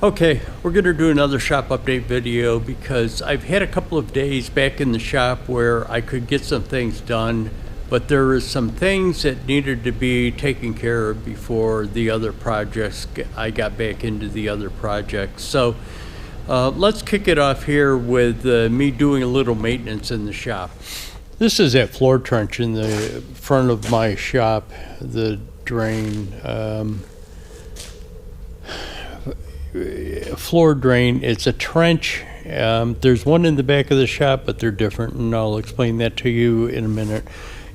Okay, we're going to do another shop update video because I've had a couple of days back in the shop where I could get some things done, but there were some things that needed to be taken care of before the other projects. I got back into the other projects. So let's kick it off here with me doing a little maintenance in the shop. This is that floor trench in the front of my shop, the drain. Floor drain. It's a trench. There's one in the back of the shop, but they're different, and I'll explain that to you in a minute.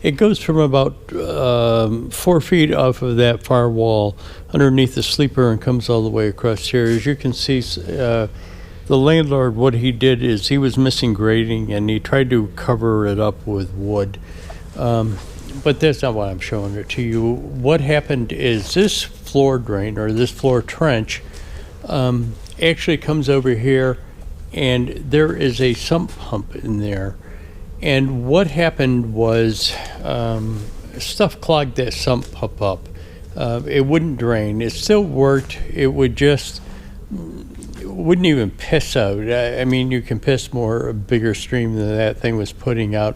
It goes from about 4 feet off of that far wall underneath the sleeper and comes all the way across here. As you can see, the landlord, what he did is he was missing grading and he tried to cover it up with wood. But that's not why I'm showing it to you. What happened is this floor drain, or this floor trench, actually comes over here, and there is a sump pump in there. And what happened was stuff clogged that sump pump up. It wouldn't drain. It still worked. It would just wouldn't even piss out. I mean, you can piss more, a bigger stream than that thing was putting out.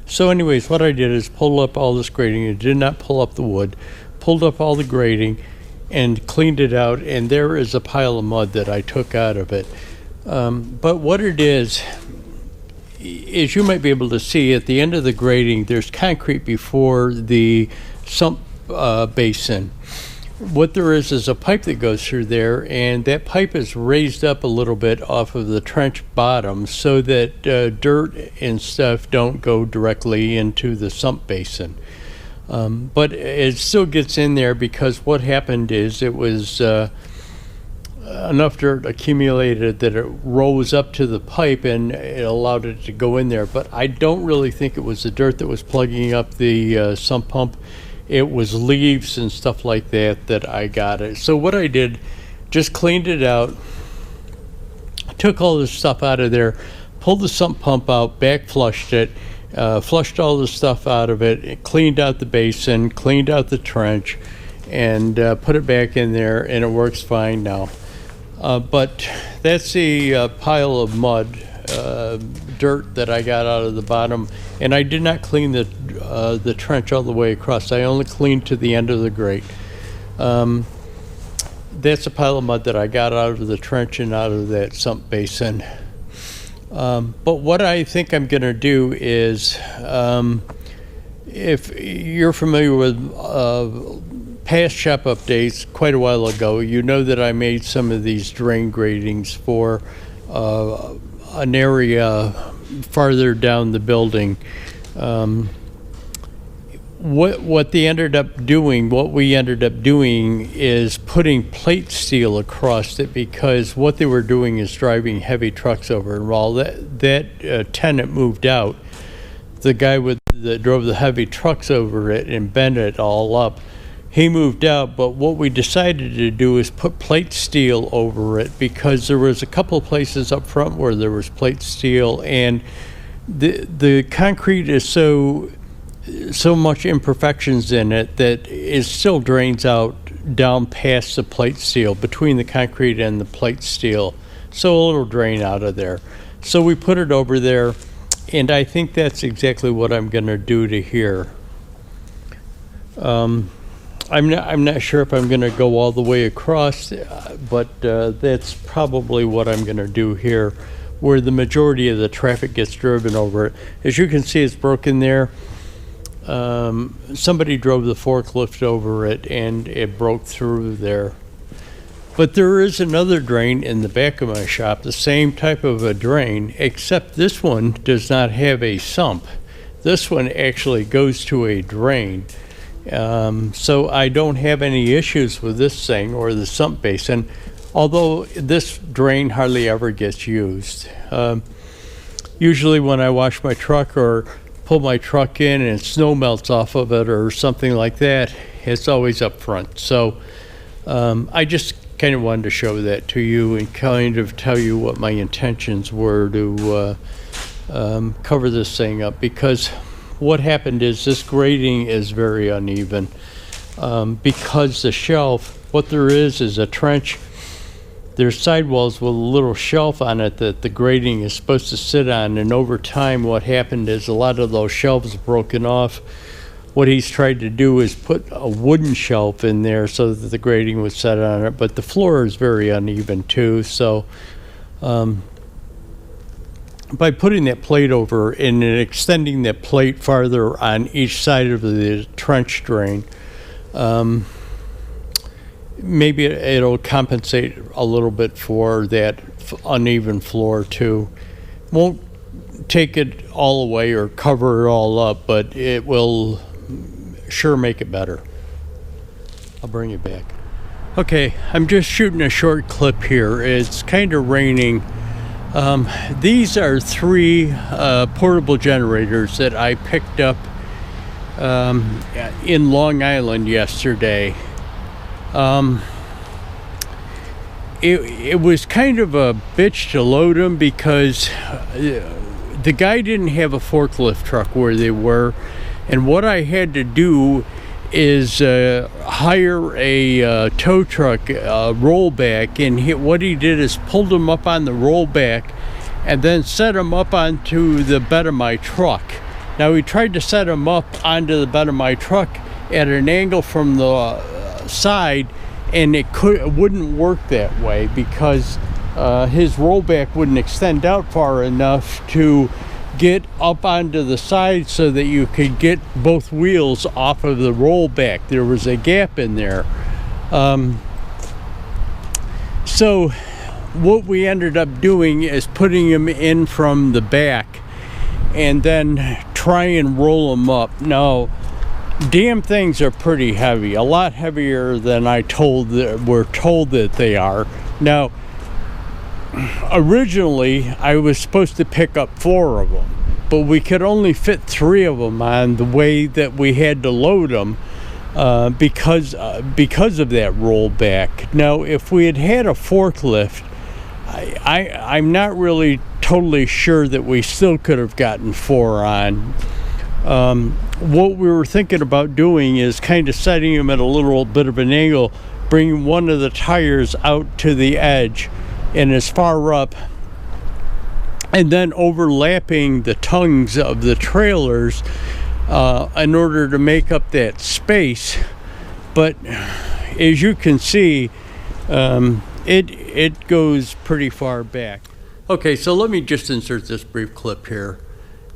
So anyways, what I did is pull up all this grading. It did not pull up the wood. Pulled up all the grading and cleaned it out, and there is a pile of mud that I took out of it. But what it is you might be able to see at the end of the grading, there's concrete before the sump basin. What there is a pipe that goes through there, and that pipe is raised up a little bit off of the trench bottom so that dirt and stuff don't go directly into the sump basin. But it still gets in there because what happened is it was enough dirt accumulated that it rose up to the pipe and it allowed it to go in there. But I don't really think it was the dirt that was plugging up the sump pump. It was leaves and stuff like that I got it. So what I did, just cleaned it out, took all this stuff out of there, pulled the sump pump out, back flushed it, flushed all the stuff out of it, cleaned out the basin, cleaned out the trench, and put it back in there, and it works fine now. But that's the pile of mud, dirt that I got out of the bottom, and I did not clean the trench all the way across. I only cleaned to the end of the grate. That's a pile of mud that I got out of the trench and out of that sump basin. But what I think I'm going to do is, if you're familiar with past shop updates quite a while ago, you know that I made some of these drain gratings for an area farther down the building. What we ended up doing is putting plate steel across it, because what they were doing is driving heavy trucks over. And while that tenant moved out, the guy that drove the heavy trucks over it and bent it all up, he moved out. But what we decided to do is put plate steel over it, because there was a couple of places up front where there was plate steel, and the concrete is so much imperfections in it that it still drains out down past the plate steel, between the concrete and the plate steel, so it'll drain out of there. So we put it over there, and I think that's exactly what I'm going to do to here. I'm not sure if I'm going to go all the way across, but that's probably what I'm going to do here, where the majority of the traffic gets driven over it. As you can see, it's broken there. Somebody drove the forklift over it and it broke through there. But there is another drain in the back of my shop, the same type of a drain, except this one does not have a sump. This one actually goes to a drain. So I don't have any issues with this thing or the sump basin, although this drain hardly ever gets used. Usually when I wash my truck or pull my truck in and snow melts off of it or something like that, it's always up front. So I just kind of wanted to show that to you and kind of tell you what my intentions were to cover this thing up, because what happened is this grading is very uneven, because the shelf, what there is a trench There's sidewalls with a little shelf on it that the grating is supposed to sit on, and over time what happened is a lot of those shelves broken off. What he's tried to do is put a wooden shelf in there so that the grating would set on it, but the floor is very uneven too, so by putting that plate over and extending that plate farther on each side of the trench drain, maybe it'll compensate a little bit for that uneven floor too. Won't take it all away or cover it all up, but it will sure make it better. I'll bring it back. Okay, I'm just shooting a short clip here. It's kind of raining. These are 3 portable generators that I picked up in Long Island yesterday. It was kind of a bitch to load them because the guy didn't have a forklift truck where they were, and what I had to do is hire a tow truck rollback, and what he did is pulled them up on the rollback and then set them up onto the bed of my truck. Now he tried to set them up onto the bed of my truck at an angle from the side, and it wouldn't work that way because his rollback wouldn't extend out far enough to get up onto the side so that you could get both wheels off of the rollback. There was a gap in there. So what we ended up doing is putting them in from the back and then try and roll them up. Now, damn things are pretty heavy, a lot heavier than we're told that they are. Now, originally I was supposed to pick up 4 of them, but we could only fit 3 of them on the way that we had to load them because of that rollback. Now, if we had had a forklift, I'm not really totally sure that we still could have gotten 4 on. What we were thinking about doing is kind of setting them at a little bit of an angle, bringing one of the tires out to the edge and as far up, and then overlapping the tongues of the trailers in order to make up that space. But as you can see, it goes pretty far back. Okay, so let me just insert this brief clip here.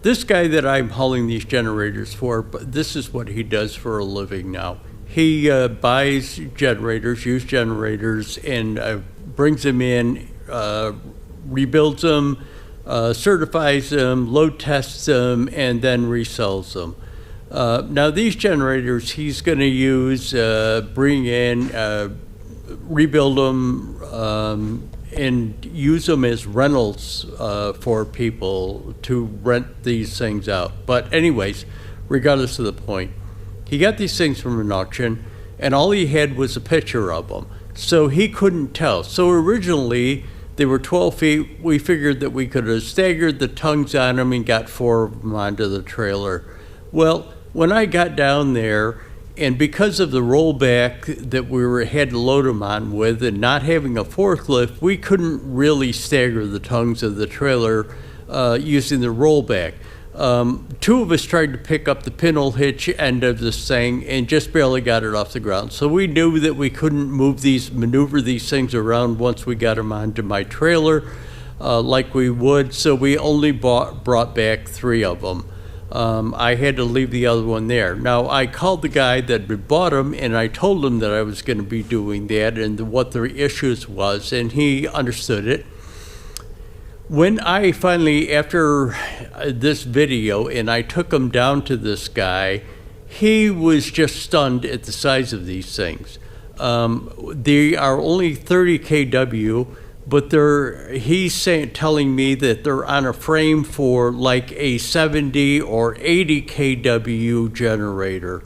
This guy that I'm hauling these generators for, but this is what he does for a living now. He buys generators, used generators, and brings them in, rebuilds them, certifies them, load tests them, and then resells them. Now these generators he's going to use, bring in, rebuild them, and use them as rentals for people to rent these things out. But anyways, regardless of the point, he got these things from an auction, and all he had was a picture of them. So he couldn't tell. So originally, they were 12 feet. We figured that we could have staggered the tongues on them and got 4 of them onto the trailer. Well, when I got down there, and because of the rollback that we had to load them on with and not having a forklift, we couldn't really stagger the tongues of the trailer using the rollback. 2 of us tried to pick up the pinhole hitch end of this thing and just barely got it off the ground. So we knew that we couldn't maneuver these things around once we got them onto my trailer like we would, so we only brought back 3 of them. I had to leave the other one there. Now, I called the guy that had bought them, and I told him that I was going to be doing that and what the issues was, and he understood it. When I finally, after this video, and I took them down to this guy, he was just stunned at the size of these things. They are only 30 kW, but he's telling me that they're on a frame for like a 70 or 80 kW generator.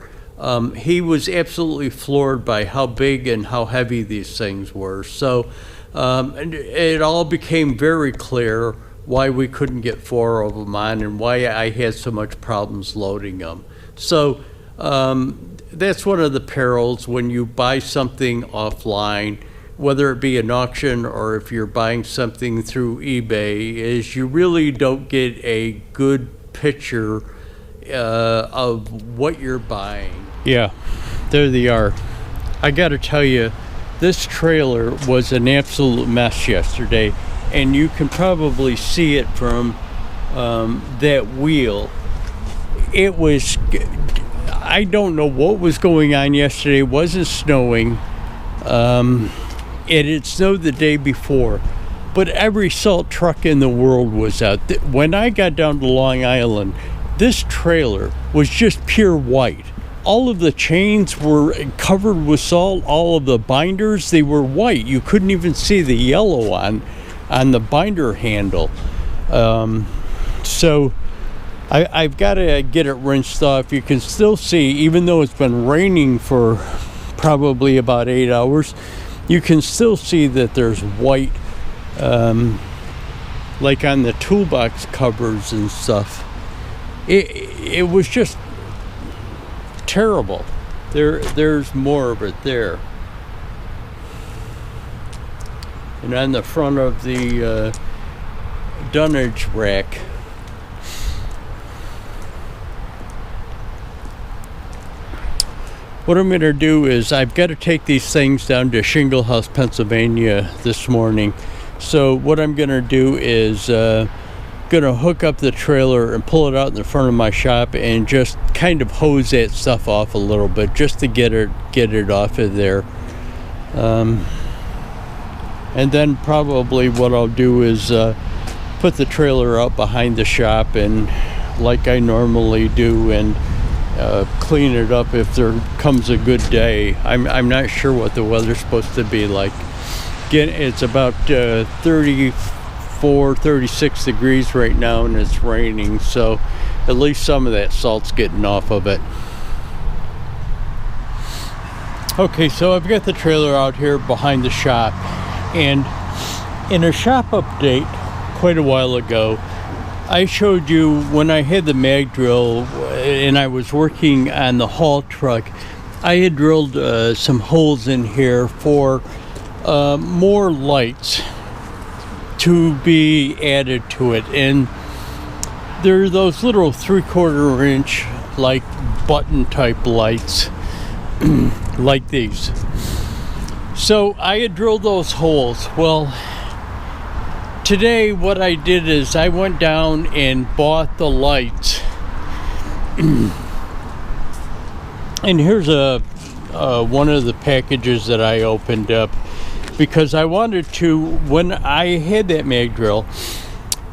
He was absolutely floored by how big and how heavy these things were. So it all became very clear why we couldn't get 4 of them on and why I had so much problems loading them. So that's one of the perils when you buy something offline. whether it be an auction or if you're buying something through eBay, is you really don't get a good picture of what you're buying. Yeah, there they are. I gotta tell you, this trailer was an absolute mess yesterday, and you can probably see it from that wheel. It was, I don't know what was going on yesterday. It wasn't snowing. It had snowed the day before, but every salt truck in the world was out. When I got down to Long Island, this trailer was just pure white. All of the chains were covered with salt. All of the binders, they were white. You couldn't even see the yellow on the binder handle. So I've got to get it rinsed off. You can still see, even though it's been raining for probably about 8 hours, you can still see that there's white, like on the toolbox covers and stuff. It was just terrible. There's more of it there. And on the front of the dunnage rack, what I'm going to do is I've got to take these things down to Shingle House, Pennsylvania this morning. So what I'm going to do is going to hook up the trailer and pull it out in the front of my shop and just kind of hose that stuff off a little bit just to get it off of there. And then probably what I'll do is put the trailer out behind the shop and like I normally do, and clean it up if there comes a good day. I'm not sure what the weather's supposed to be like. Again, it's about 34, 36 degrees right now, and it's raining, so at least some of that salt's getting off of it. Okay, so I've got the trailer out here behind the shop, and in a shop update quite a while ago, I showed you when I had the mag drill and I was working on the haul truck, I had drilled some holes in here for more lights to be added to it. And there are those little 3/4 inch like button type lights like these. So I had drilled those holes. Well, today what I did is I went down and bought the lights. And here's one of the packages that I opened up because I wanted to, when I had that mag drill,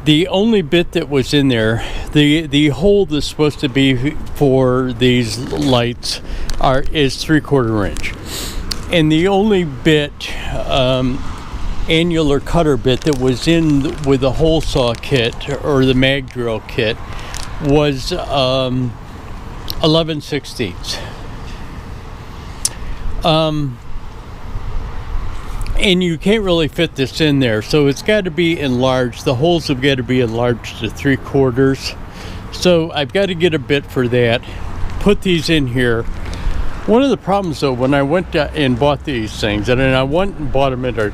the only bit that was in there, the hole that's supposed to be for these lights is 3/4 inch. And the only bit, annular cutter bit that was in with the hole saw kit or the mag drill kit was 11/16. And you can't really fit this in there, so it's got to be enlarged. The holes have got to be enlarged to 3/4. So I've got to get a bit for that, put these in here. One of the problems though, when I went and bought these things, and then I went and bought them at a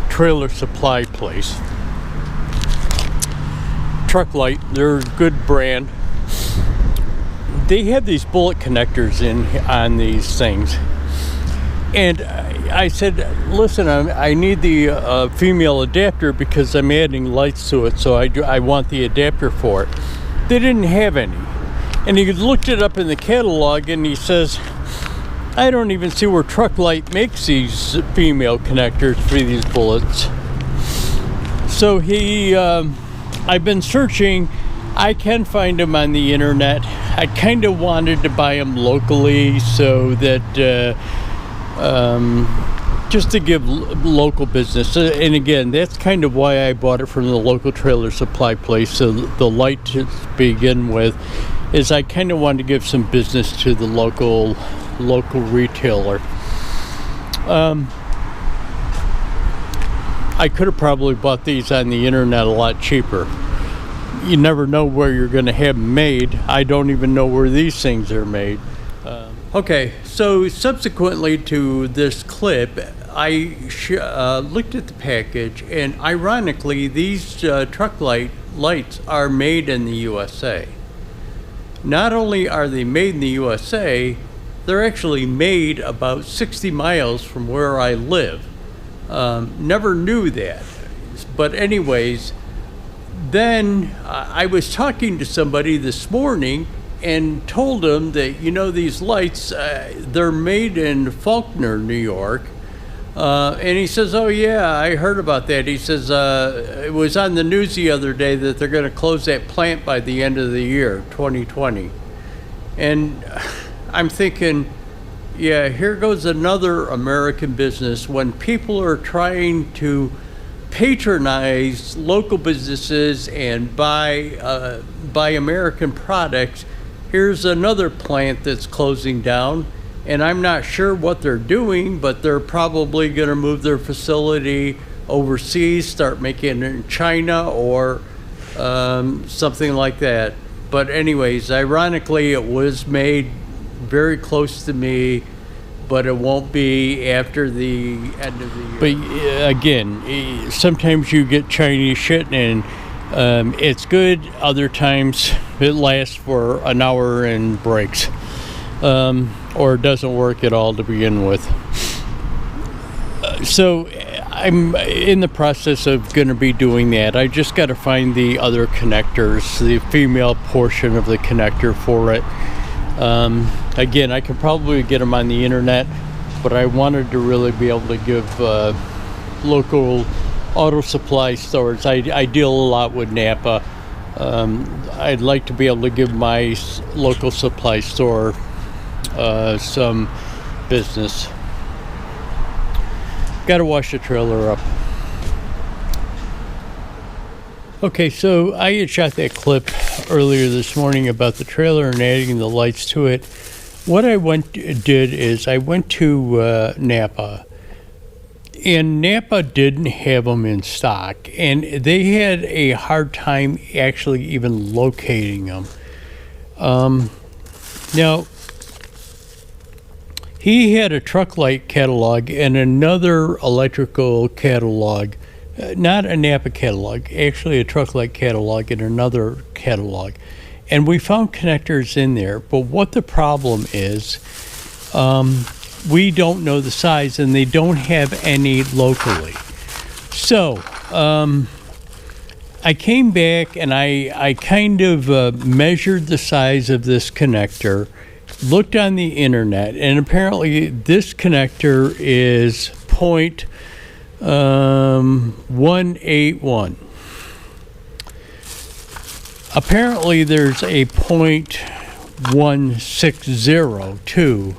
trailer supply place, Truck Light, they're a good brand. They have these bullet connectors on these things, and I said, listen, I need the female adapter because I'm adding lights to it, so I want the adapter for it. They didn't have any, and he looked it up in the catalog and he says, I don't even see where Truck Light makes these female connectors for these bullets. So I've been searching. I can find them on the internet. I kind of wanted to buy them locally so that just to give local business. And again, that's kind of why I bought it from the local trailer supply place. So the light to begin with is I kind of wanted to give some business to the local retailer. I could have probably bought these on the internet a lot cheaper. You never know where you're going to have them made. I don't even know where these things are made. Okay, so subsequently to this clip, I looked at the package, and ironically, these truck lights are made in the USA. Not only are they made in the USA, they're actually made about 60 miles from where I live. Never knew that. But anyways, then I was talking to somebody this morning and told them that, these lights, they're made in Faulkner, New York. And he says, oh yeah, I heard about that. He says, it was on the news the other day that they're going to close that plant by the end of the year, 2020. And I'm thinking, yeah, here goes another American business. When people are trying to patronize local businesses and buy American products, here's another plant that's closing down. And I'm not sure what they're doing, but they're probably going to move their facility overseas, start making it in China or something like that. But anyways, ironically, it was made very close to me, but it won't be after the end of the year. But again, sometimes you get Chinese shit and it's good. Other times it lasts for an hour and breaks. Or it doesn't work at all to begin with. So I'm in the process of going to be doing that. I just got to find the other connectors, the female portion of the connector for it. Again, I could probably get them on the internet, but I wanted to really be able to give local auto supply stores. I deal a lot with Napa. I'd like to be able to give my local supply store some business. Got to wash the trailer up. Okay, so I had shot that clip earlier this morning about the trailer and adding the lights to it. What I did is I went to Napa, and Napa didn't have them in stock, and they had a hard time actually even locating them. Now, he had a truck light catalog and another electrical catalog, not a Napa catalog, actually a truck light catalog and another catalog. And we found connectors in there, but what the problem is, we don't know the size and they don't have any locally. So, I came back and I kind of measured the size of this connector, looked on the internet, and apparently this connector is 0.181. Apparently there's a 0.160 too.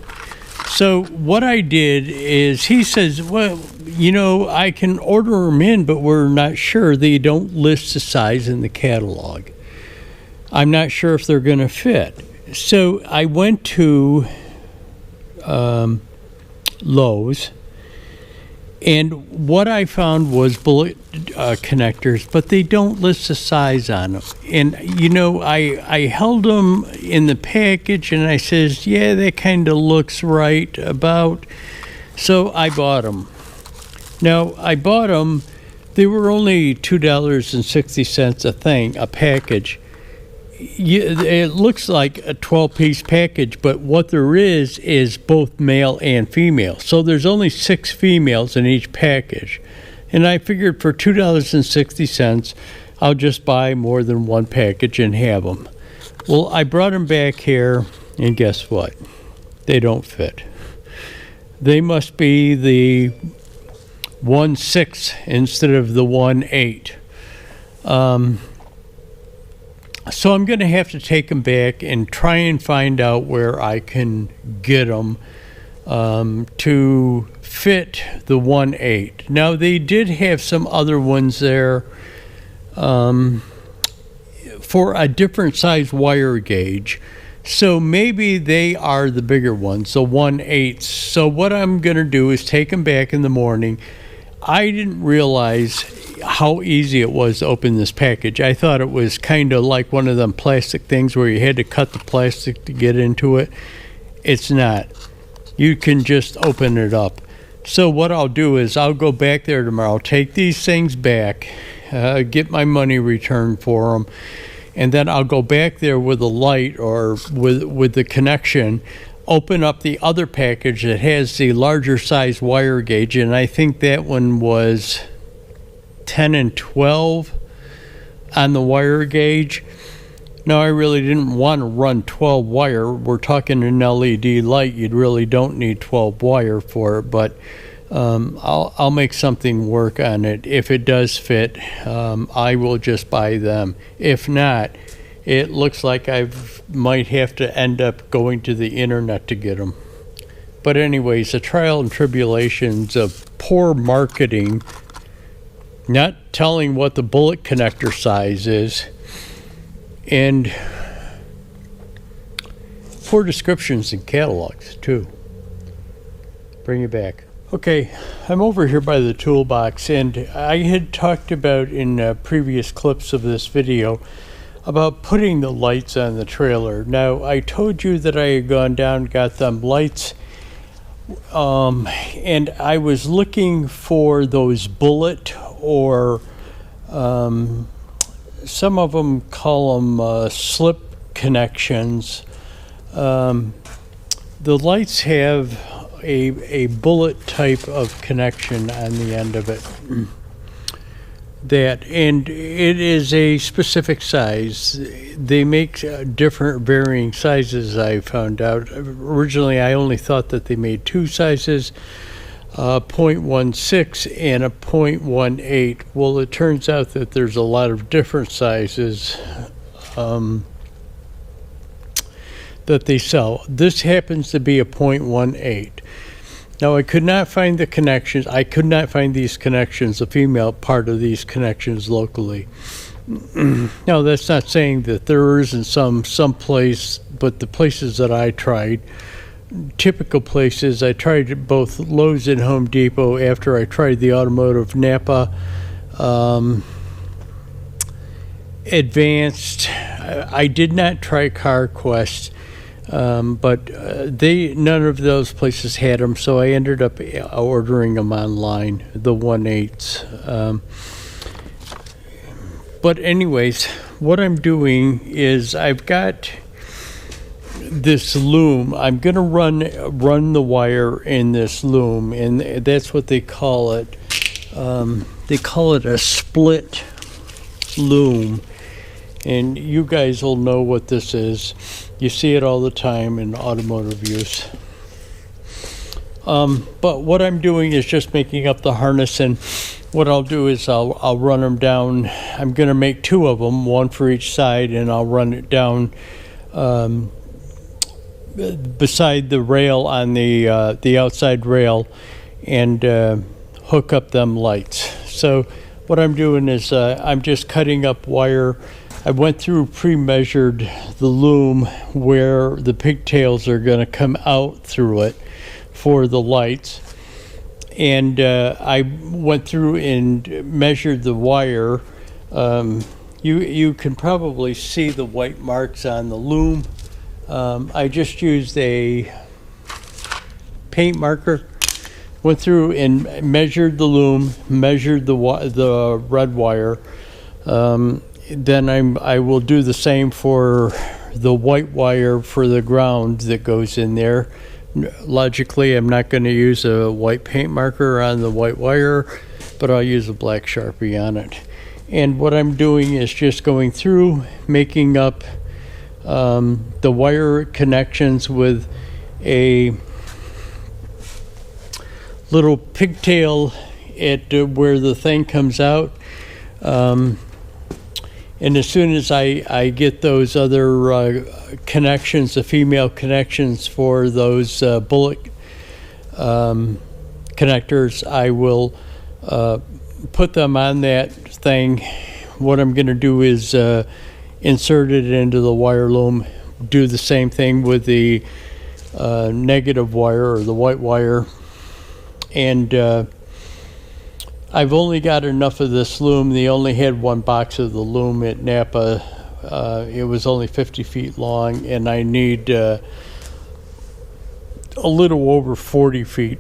So what I did is, he says, well, I can order them in, but we're not sure. They don't list the size in the catalog. I'm not sure if they're going to fit. So I went to Lowe's, and what I found was bullet connectors, but they don't list the size on them. And I held them in the package, and I says, yeah, that kind of looks right about. So I bought them. Now I bought them. They were only $2.60 a thing, a package. It looks like a 12-piece package, but what there is both male and female. So there's only 6 females in each package. And I figured for $2.60, I'll just buy more than one package and have them. Well, I brought them back here, and guess what? They don't fit. They must be the 1.6 instead of the 1.8. So I'm going to have to take them back and try and find out where I can get them to fit the 1.8. Now, they did have some other ones there for a different size wire gauge. So maybe they are the bigger ones, the 1.8. So what I'm going to do is take them back in the morning. I didn't realize how easy it was to open this package. I thought it was kind of like one of them plastic things where you had to cut the plastic to get into it. It's not. You can just open it up. So what I'll do is I'll go back there tomorrow, take these things back, get my money returned for them, and then I'll go back there with a light or with the connection, open up the other package that has the larger size wire gauge, and I think that one was 10 and 12 on the wire gauge. Now, I really didn't want to run 12 wire. We're talking an LED light. You really don't need 12 wire for it, but I'll make something work on it. If it does fit, I will just buy them. If not, it looks like I might have to end up going to the internet to get them. But anyways, the trial and tribulations of poor marketing, not telling what the bullet connector size is, and poor descriptions in catalogs too. Bring it back. Okay, I'm over here by the toolbox, and I had talked about in previous clips of this video about putting the lights on the trailer. Now, I told you that I had gone down, got them lights, and I was looking for those bullet, or some of them call them slip connections. The lights have a bullet type of connection on the end of it. And it is a specific size. They make different varying sizes, I found out. Originally, I only thought that they made two sizes, 0.16 and a 0.18. Well, it turns out that there's a lot of different sizes that they sell. This happens to be a 0.18. Now, I could not find the connections. I could not find these connections, the female part of these connections locally. Now, that's not saying that there isn't some place, but the places that I tried, typical places, I tried at both Lowe's and Home Depot after I tried the Automotive Napa, Advanced. I did not try CarQuest. But none of those places had them, so I ended up ordering them online, the 1/8s. But anyways, what I'm doing is I've got this loom. I'm going to run the wire in this loom, and that's what they call it. They call it a split loom, and you guys will know what this is. You see it all the time in automotive use. But what I'm doing is just making up the harness, and what I'll do is I'll run them down. I'm going to make two of them, one for each side, and I'll run it down beside the rail on the outside rail, and hook up them lights. So what I'm doing is I'm just cutting up wire. I went through, pre-measured the loom where the pigtails are going to come out through it for the lights. And I went through and measured the wire. You can probably see the white marks on the loom. I just used a paint marker. Went through and measured the loom, measured the red wire. Then I will do the same for the white wire for the ground that goes in there. Logically, I'm not going to use a white paint marker on the white wire, but I'll use a black Sharpie on it. And what I'm doing is just going through, making up the wire connections with a little pigtail at where the thing comes out. And as soon as I get those other connections, the female connections for those bullet connectors, I will put them on that thing. What I'm going to do is insert it into the wire loom, do the same thing with the negative wire or the white wire. And I've only got enough of this loom. They only had one box of the loom at Napa. It was only 50 feet long, and I need a little over 40 feet.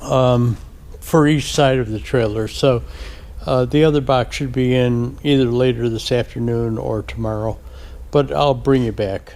for each side of the trailer. So the other box should be in either later this afternoon or tomorrow, but I'll bring it back.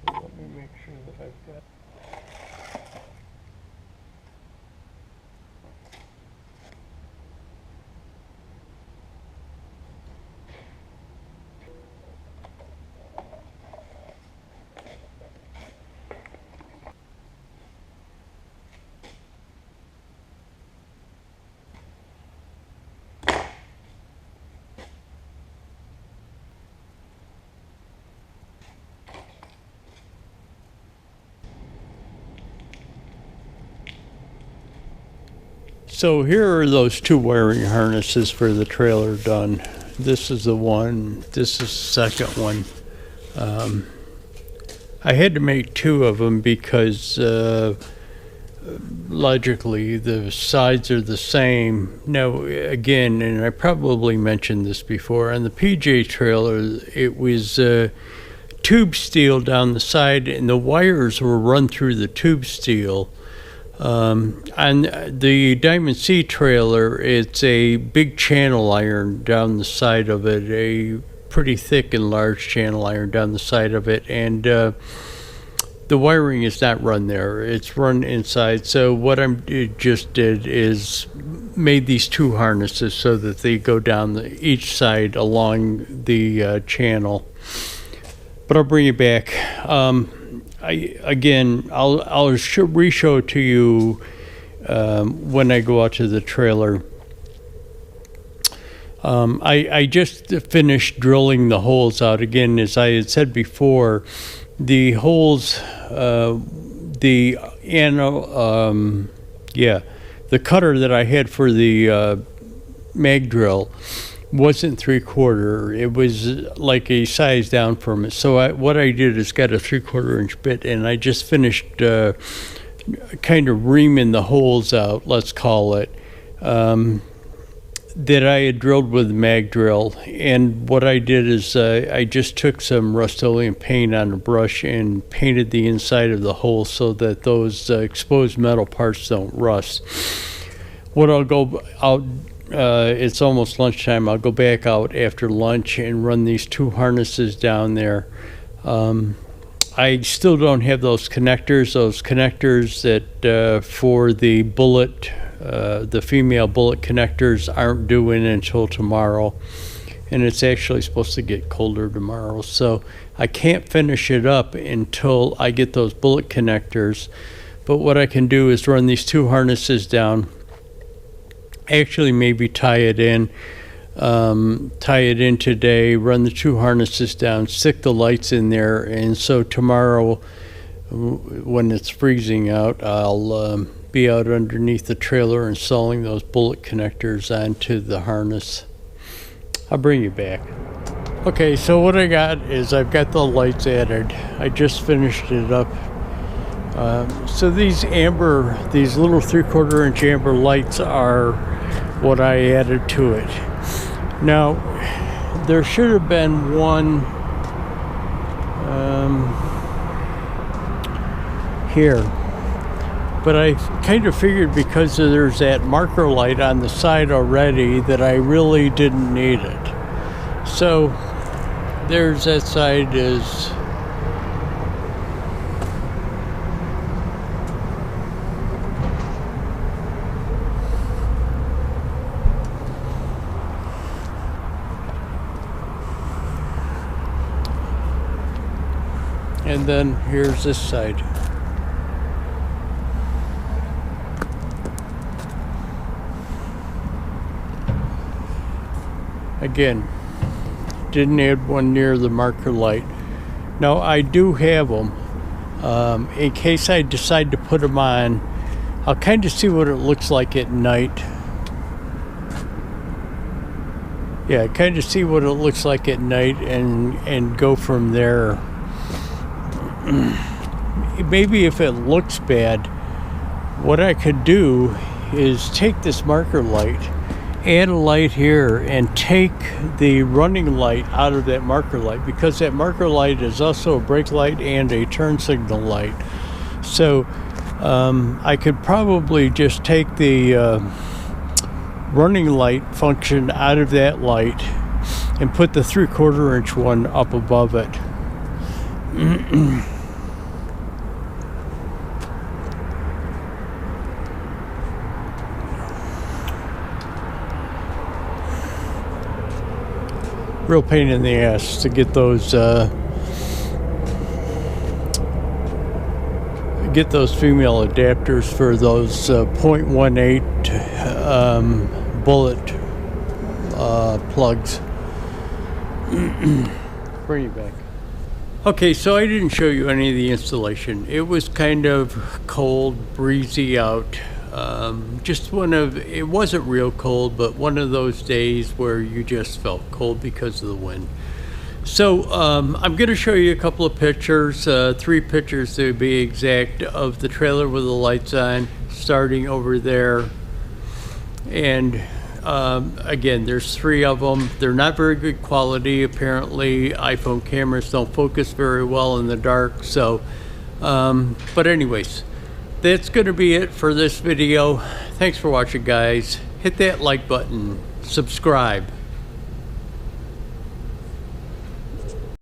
Let me make sure that I've got. So here are those two wiring harnesses for the trailer done. This is the one, this is the second one. I had to make two of them because logically the sides are the same. Now again, and I probably mentioned this before, on the PJ trailer it was tube steel down the side and the wires were run through the tube steel. On the Diamond C trailer, it's a big channel iron down the side of it, a pretty thick and large channel iron down the side of it, and the wiring is not run there, it's run inside. So what I just did is made these two harnesses so that they go down each side along the channel. But I'll bring it back. I'll re-show it to you when I go out to the trailer. I just finished drilling the holes out. Again, as I had said before, the holes, the cutter that I had for the mag drill wasn't 3/4. It was like a size down from it. So what I did is got a 3/4 inch bit, and I just finished kind of reaming the holes out, let's call it, that I had drilled with the mag drill. And what I did is I just took some Rust-Oleum paint on a brush and painted the inside of the hole so that those exposed metal parts don't rust. What I'll go out, it's almost lunchtime, I'll go back out after lunch and run these two harnesses down there. I still don't have those connectors that for the bullet, the female bullet connectors aren't due in until tomorrow, and it's actually supposed to get colder tomorrow, so I can't finish it up until I get those bullet connectors. But what I can do is run these two harnesses down, actually maybe tie it in today, run the two harnesses down, stick the lights in there, and so tomorrow when it's freezing out, I'll be out underneath the trailer installing those bullet connectors onto the harness. I'll bring you back. Okay, so what I got is I've got the lights added. I just finished it up. So these little 3/4 inch amber lights are what I added to it. Now, there should have been one here, but I kind of figured because there's that marker light on the side already that I really didn't need it. So there's that side is And then here's this side. Again, didn't add one near the marker light. Now I do have them. In case I decide to put them on, I'll kind of see what it looks like at night. Yeah, kind of see what it looks like at night and go from there. Maybe if it looks bad, what I could do is take this marker light, add a light here, and take the running light out of that marker light, because that marker light is also a brake light and a turn signal light. So I could probably just take the running light function out of that light and put the 3/4 inch one up above it. Real pain in the ass to get those female adapters for those 0.18 bullet plugs. Bring it back. Okay, so I didn't show you any of the installation. It was kind of cold, breezy out. It wasn't real cold, but one of those days where you just felt cold because of the wind. So I'm going to show you a couple of pictures, 3 pictures to be exact, of the trailer with the lights on, starting over there. And again, there's 3 of them. They're not very good quality. Apparently iPhone cameras don't focus very well in the dark. So, but anyways, that's going to be it for this video. Thanks for watching, guys. Hit that like button, subscribe.